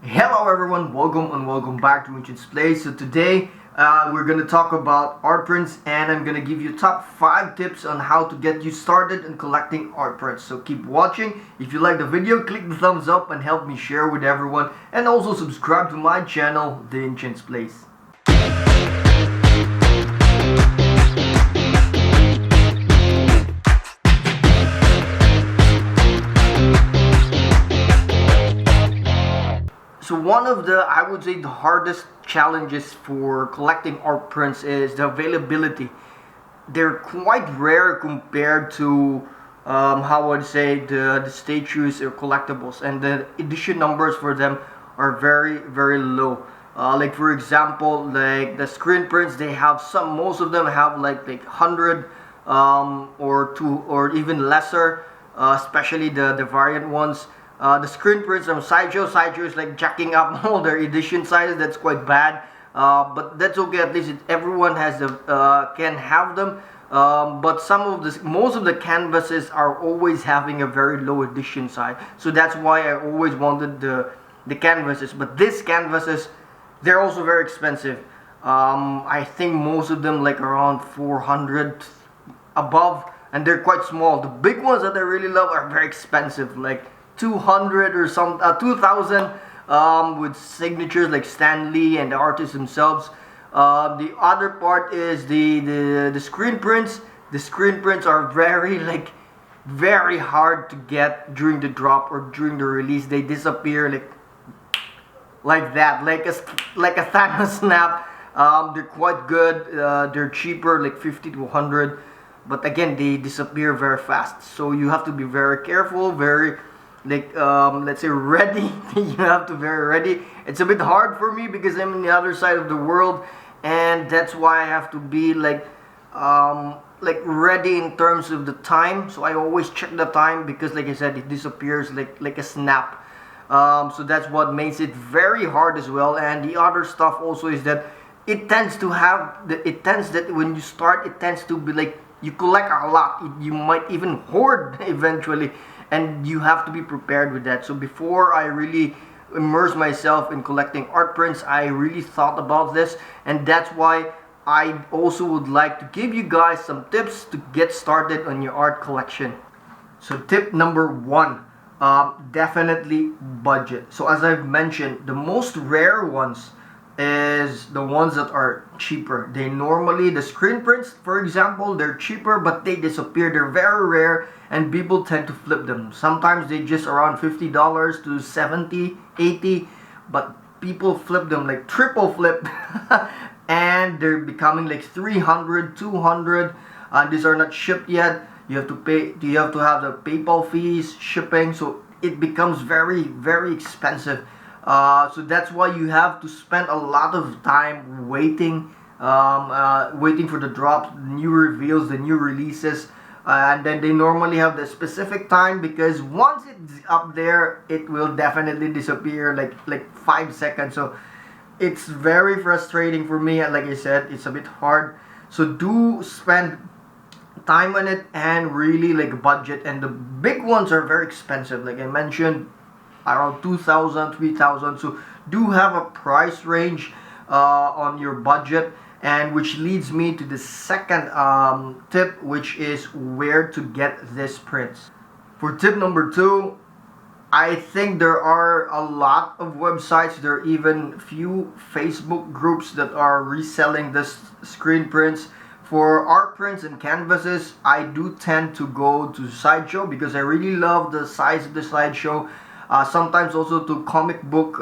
Hello everyone, welcome back to NCHANZPLACE. So today we're going to talk about art prints, and I'm going to give you top 5 tips on how to get you started in collecting art prints. So keep watching. If you like the video, click the thumbs up and help me share with everyone, and also subscribe to my channel, the NCHANZPLACE. So one of the, I would say, the hardest challenges for collecting art prints is the availability. They're quite rare compared to how I'd say the statues or collectibles, and the edition numbers for them are very low. Like for example, like the screen prints, they have most of them have like 100 or 2 or even lesser, especially the variant ones. The screen prints from Sideshow is like jacking up all their edition sizes. That's quite bad, but that's okay. At least everyone has can have them. But most of the canvases are always having a very low edition size. So that's why I always wanted the canvases. But these canvases, they're also very expensive. I think most of them like around 400 above, and they're quite small. The big ones that I really love are very expensive, like 200 or 2,000, with signatures like Stan Lee and the artists themselves. The other part is the screen prints. The screen prints are very hard to get during the drop or during the release. They disappear like that, like a Thanos snap. They're quite good. They're cheaper, like 50 to 100, but again, they disappear very fast. So you have to be very careful, very let's say ready. You have to be very ready. It's a bit hard for me because I'm in the other side of the world, and that's why I have to be like ready in terms of the time. So I always check the time because, like I said, it disappears like a snap. So that's what makes it very hard as well. And the other stuff also is that it tends that when you start, it tends to be like you collect a lot. You might even hoard eventually, and you have to be prepared with that. So before I really immerse myself in collecting art prints, I really thought about this, and that's why I also would like to give you guys some tips to get started on your art collection. So tip number 1, definitely budget. So as I've mentioned, the most rare ones is the ones that are cheaper. They normally, the screen prints, for example, they're cheaper, but they disappear. They're very rare, and people tend to flip them. Sometimes they just around $50 to 70, 80, but people flip them, like triple flip, and they're becoming like 300, 200. These are not shipped yet. You have to pay. You have to have the PayPal fees, shipping, so it becomes very expensive. So that's why you have to spend a lot of time waiting for the drops, the new reveals, the new releases, and then they normally have the specific time, because once it's up there, it will definitely disappear like 5 seconds. So it's very frustrating for me, and like I said, it's a bit hard. So do spend time on it and really budget. And the big ones are very expensive, like I mentioned, around 2,000, 3,000. So do have a price range on your budget, and which leads me to the second tip, which is where to get these prints. For tip number 2, I think there are a lot of websites. There are even few Facebook groups that are reselling this screen prints. For art prints and canvases, I do tend to go to Sideshow because I really love the size of the Sideshow. Sometimes also to comic book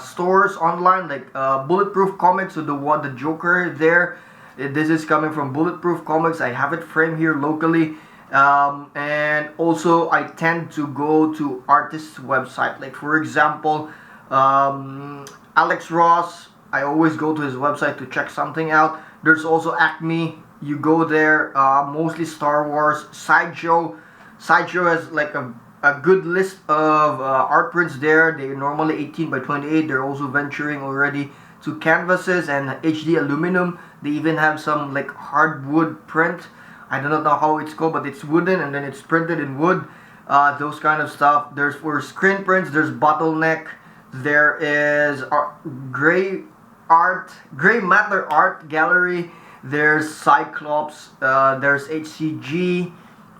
stores online, like Bulletproof Comics. So the Joker there, this is coming from Bulletproof Comics. I have it framed here locally, and also I tend to go to artists' website. Like for example, Alex Ross. I always go to his website to check something out. There's also ACME. You go there. Mostly Star Wars. Sideshow has like a good list of art prints there. They're normally 18 by 28. They're also venturing already to canvases and HD aluminum. They even have some hardwood print. I don't know how it's called, but it's wooden and then it's printed in wood. those kind of stuff. There's for screen prints, there's Bottleneck, there is Gray Matter Art Gallery, there's Cyclops, there's HCG,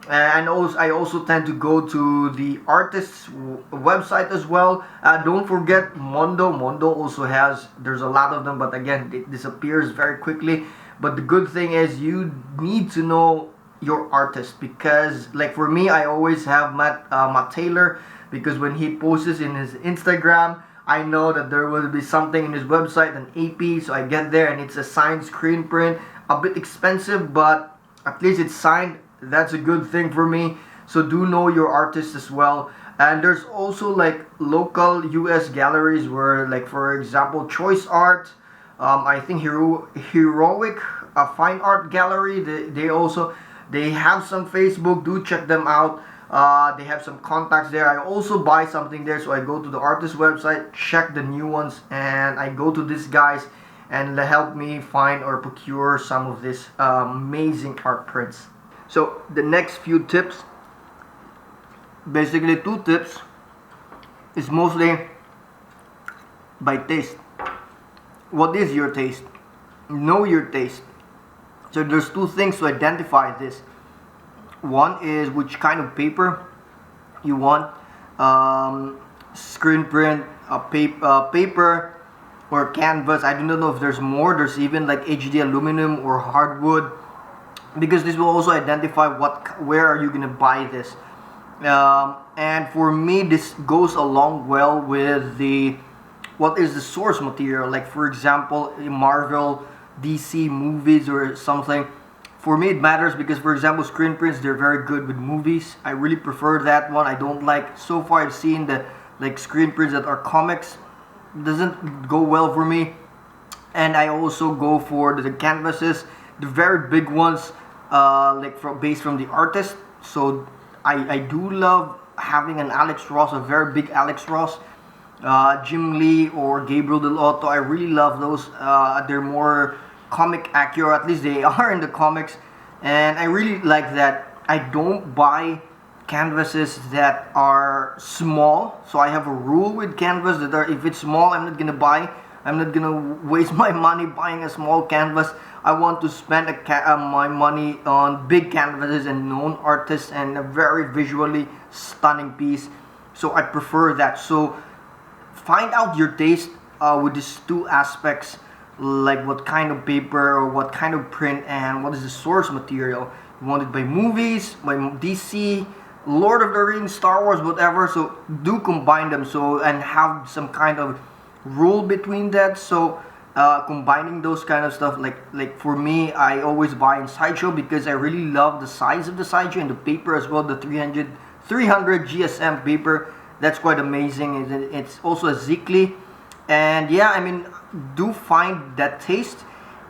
and I also tend to go to the artist's website as well. Don't forget Mondo. Mondo also has, there's a lot of them, but again, it disappears very quickly. But the good thing is you need to know your artist, because like for me, I always have Matt Taylor, because when he posts in his Instagram, I know that there will be something in his website, an AP, so I get there and it's a signed screen print, a bit expensive, but at least it's signed. That's a good thing for me. So do know your artist as well. And there's also like local US galleries where, like for example, Choice Art, I think Heroic Fine Art Gallery, they have some Facebook. Do check them out. They have some contacts there. I also buy something there, so I go to the artist website, check the new ones, and I go to these guys and they help me find or procure some of these amazing art prints. So the next few tips, basically 2 tips, is mostly by taste. What is your taste? Know your taste. So there's 2 things to identify this. One is which kind of paper you want, screen print, paper, or canvas. I do not know if there's more. There's even like HD aluminum or hardwood, because this will also identify where are you gonna buy this. And for me, this goes along well with what is the source material. Like for example, in Marvel, DC movies or something. For me, it matters because, for example, screen prints, they're very good with movies. I really prefer that one. I don't like, so far I've seen the like screen prints that are comics, doesn't go well for me. And I also go for the canvases, the very big ones, based from the artist. So I do love having an Alex Ross, a very big Alex Ross, Jim Lee or Gabriel Del Otto. I really love those. They're more comic accurate, at least they are in the comics, and I really like that. I don't buy canvases that are small, so I have a rule with canvas that if it's small, I'm not gonna waste my money buying a small canvas. I want to spend my money on big canvases and known artists and a very visually stunning piece, so I prefer that. So find out your taste with these 2 aspects, like what kind of paper or what kind of print and what is the source material. You want it by movies, by DC, Lord of the Rings, Star Wars, whatever. So do combine them, so and have some kind of rule between that. So combining those kind of stuff, like for me, I always buy in Sideshow because I really love the size of the Sideshow and the paper as well. The 300 GSM paper, that's quite amazing. It's also a Zickley, and yeah, I mean, do find that taste,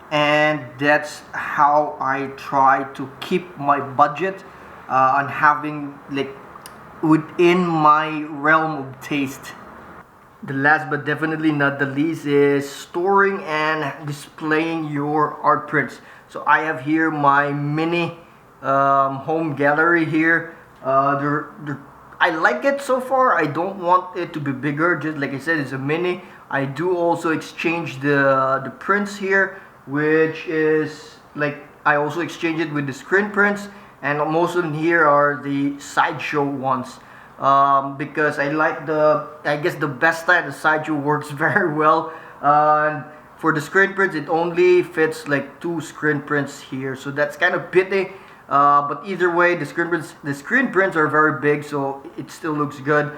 and that's how I try to keep my budget on having like within my realm of taste. The last but definitely not the least is storing and displaying your art prints. So I have here my mini home gallery here. I like it so far. I don't want it to be bigger. Just like I said, it's a mini. I do also exchange the prints here, which is like I also exchange it with the screen prints, and most of them here are the Sideshow ones, because I like I guess the best type. The Sideshow works very well. For the screen prints, it only fits like 2 screen prints here, so that's kind of pity. But either way, the screen prints are very big, so it still looks good.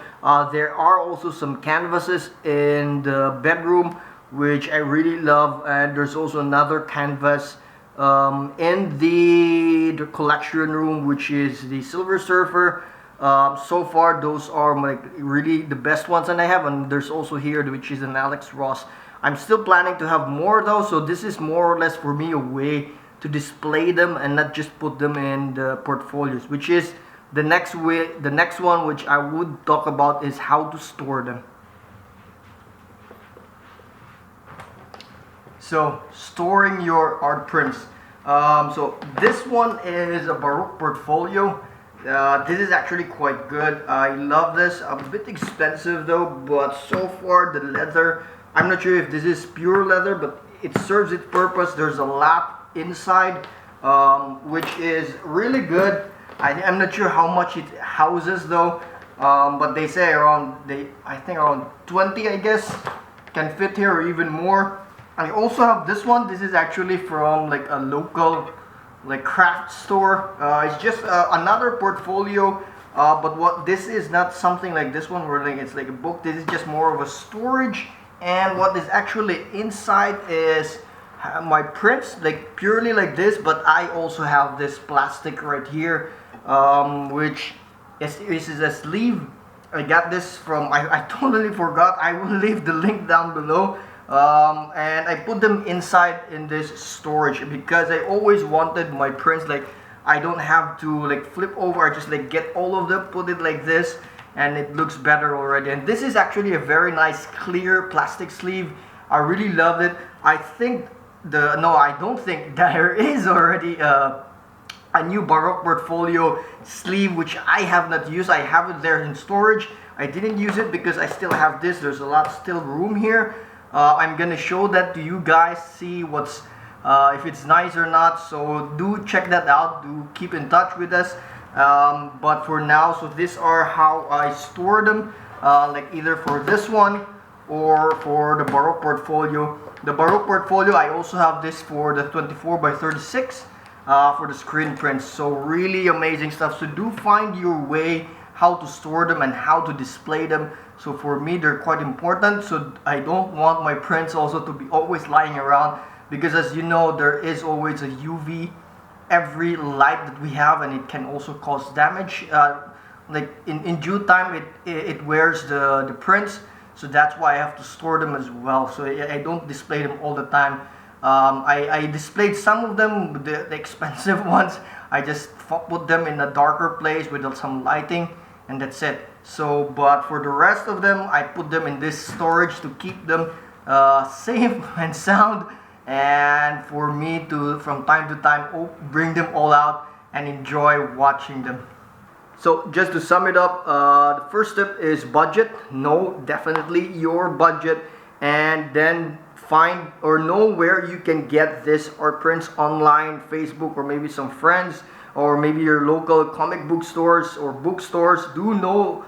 There are also some canvases in the bedroom, which I really love, and there's also another canvas in the collection room, which is the Silver Surfer. So far, those are like really the best ones that I have, and there's also here, which is an Alex Ross. I'm still planning to have more though, so this is more or less for me a way to display them and not just put them in the portfolios, which is the next one which I would talk about, is how to store them. So storing your art prints. So this one is a Baroque portfolio, This is actually quite good. I love this. A bit expensive though, but so far the leather, I'm not sure if this is pure leather, but it serves its purpose. There's a lap inside, which is really good. I'm not sure how much it houses though, but they say I think around 20, I guess, can fit here or even more. I also have this one. This is actually from like a local like craft store. It's just another portfolio, but what this is not something like this one where like it's like a book. This is just more of a storage, and what is actually inside is my prints, like purely like this, but I also have this plastic right here, which is a sleeve. I got this from, I totally forgot. I will leave the link down below. And I put them inside in this storage because I always wanted my prints, like I don't have to like flip over. I just like get all of them, put it like this, and it looks better already. And this is actually a very nice clear plastic sleeve. I really love it. I think I don't think there is already a new Baroque portfolio sleeve, which I have not used. I have it there in storage. I didn't use it because I still have this. There's a lot still room here. I'm gonna show that to you guys, see what's if it's nice or not. So do check that out, do keep in touch with us. But for now, so these are how I store them, like either for this one or for the Baroque portfolio. The Baroque portfolio, I also have this for the 24 by 36 for the screen prints. So really amazing stuff. So do find your way how to store them and how to display them. So for me, they're quite important. So I don't want my prints also to be always lying around, because as you know, there is always a UV every light that we have, and it can also cause damage. Like in due time, it wears the prints. So that's why I have to store them as well. So I don't display them all the time. I displayed some of them, the expensive ones. I just put them in a darker place with some lighting, and that's it. So, but for the rest of them, I put them in this storage to keep them safe and sound, and for me to, from time to time, bring them all out and enjoy watching them. So just to sum it up, the first step is budget. Know definitely your budget, and then find or know where you can get this art prints online, Facebook, or maybe some friends, or maybe your local comic book stores or bookstores. Do know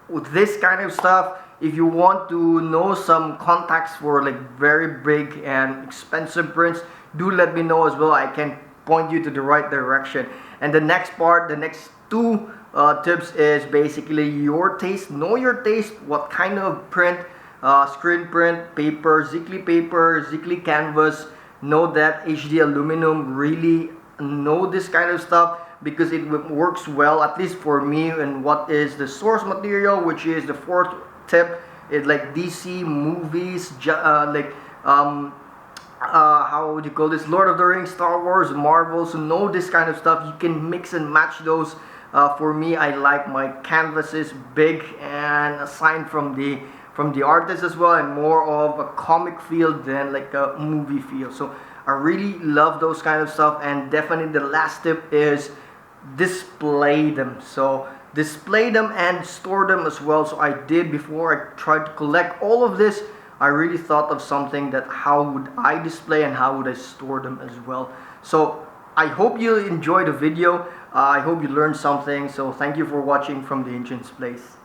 with this kind of stuff. If you want to know some contacts for like very big and expensive prints, do let me know as well. I can point you to the right direction. And the next part, the next two tips is basically your taste. Know your taste, what kind of print, screen print, paper, Zicli canvas. Know that HD aluminum, really know this kind of stuff, because it works well, at least for me. And what is the source material, which is the fourth tip, is like DC movies, how would you call this, Lord of the Rings, Star Wars, Marvel. So know this kind of stuff. You can mix and match those. For me, I like my canvases big and assigned from the artist as well, and more of a comic feel than like a movie feel. So I really love those kind of stuff. And definitely the last tip is display them. So display them and store them as well. So I did, before I tried to collect all of this, I really thought of something that how would I display and how would I store them as well. So I hope you enjoyed the video. I hope you learned something. So thank you for watching from the NCHANZPLACE.